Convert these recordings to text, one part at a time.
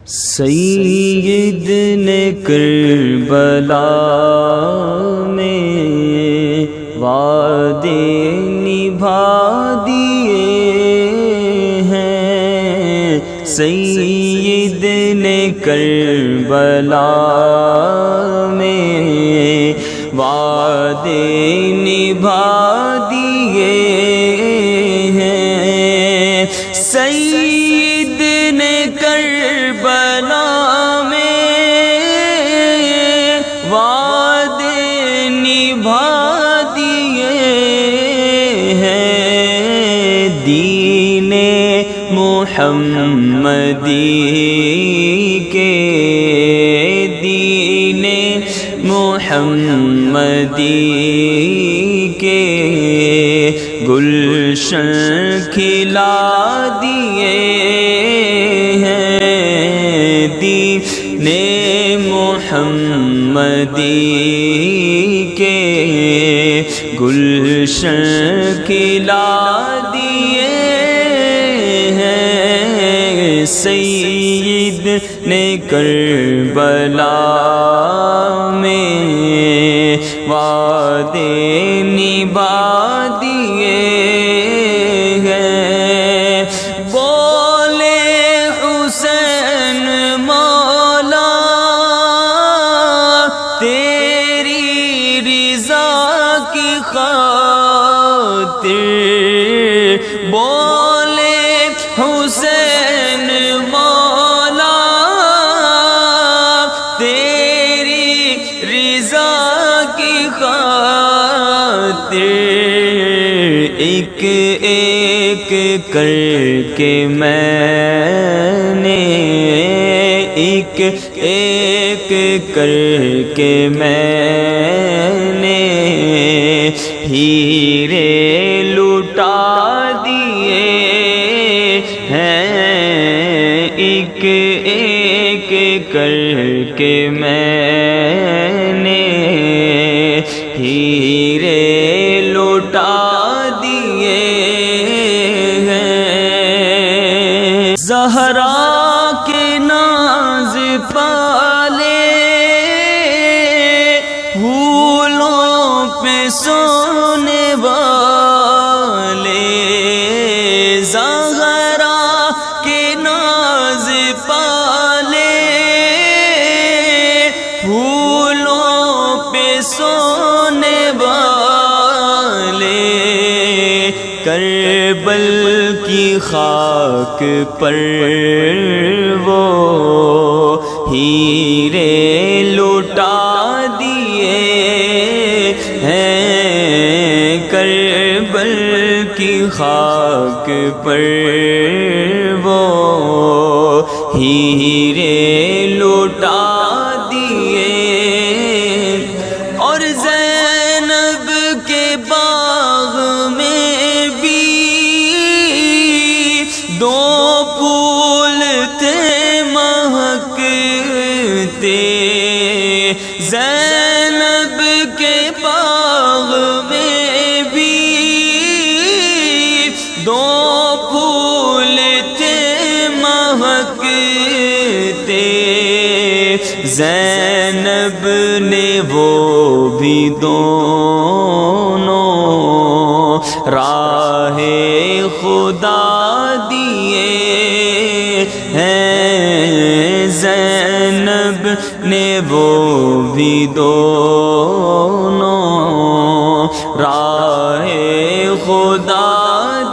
سید نے کربلا میں وعدے نبھا دیے ہیں، سید نے کربلا میں وعدے نبھا دیے ہیں، سید نے کربلا میں وعدے نبھا دیے ہیں، دین محمدی کے، دین محمدی کے گلشن کھلا دیے ہیں، دین محمدی کے گلشن کھلا دیے ہیں، سید نے کربلا میں وعدے نبھا دیے ہیں، بولے حسین مولا تیری رضا کی خاطر، بولے حسین مولا تیری رضا کی خاطر، ایک ایک کر کے میں نے، ایک ایک کر کے میں نے ہیرے لٹا دیے ہیں، ایک ایک کر کے میں نے ہیرے لٹا دیے ہیں، زہرا کے ناز پالے پھولوں پہ سونے والے، زہرا کے ناز پالے پھولوں پہ سونے والے، کربل کی خاک پر وہ ہیرے لٹا دیے ہیں، کربل کی خاک پر وہ ہیرے لٹا دیے، اور زینب کے باغ میں بھی دو پھول تھے مہکتے، زینب کے باغ میں بھی دو پھول تھے مہکتے، زینب نے وہ بھی دونوں راہ خدا دیے ہیں، زینب نے وہ بھی دونوں راہ خدا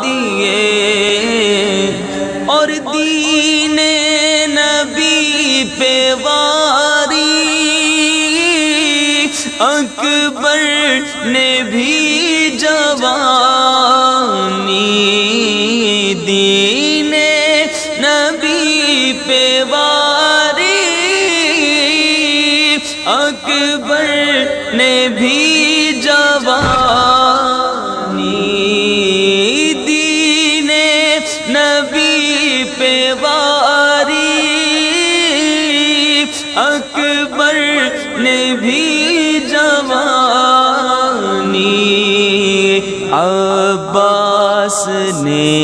دیے، اور دین نبی پہ واری اکبر نے بھی جوانی، دین نبی پہ واری اکبر نے بھی جوانی، دین نبی پہ واری اکبر نے بھی جوانی، عباس نے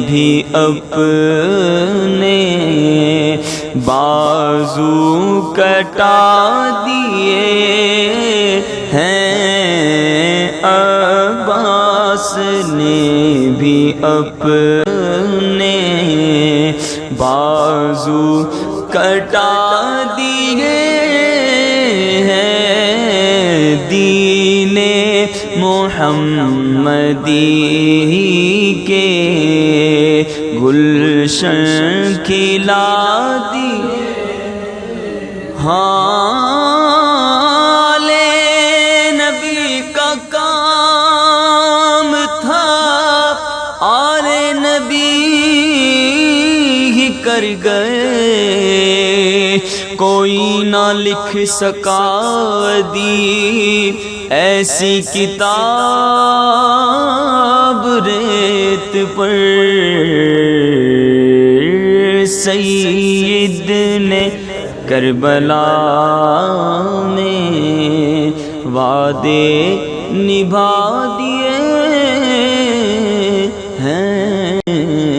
بھی اپنے بازو کٹا دیے ہیں عباس نے بھی اپنے بازو کٹا دیے ہیں دین محمدی کے گلشن کھلا دی لے نبی کا کام تھا اور نبی ہی کر گئے کوئی نہ لکھ سکا دی ایسی کتاب ریت پر سید نے کربلا میں وعدے نبھا دیے ہیں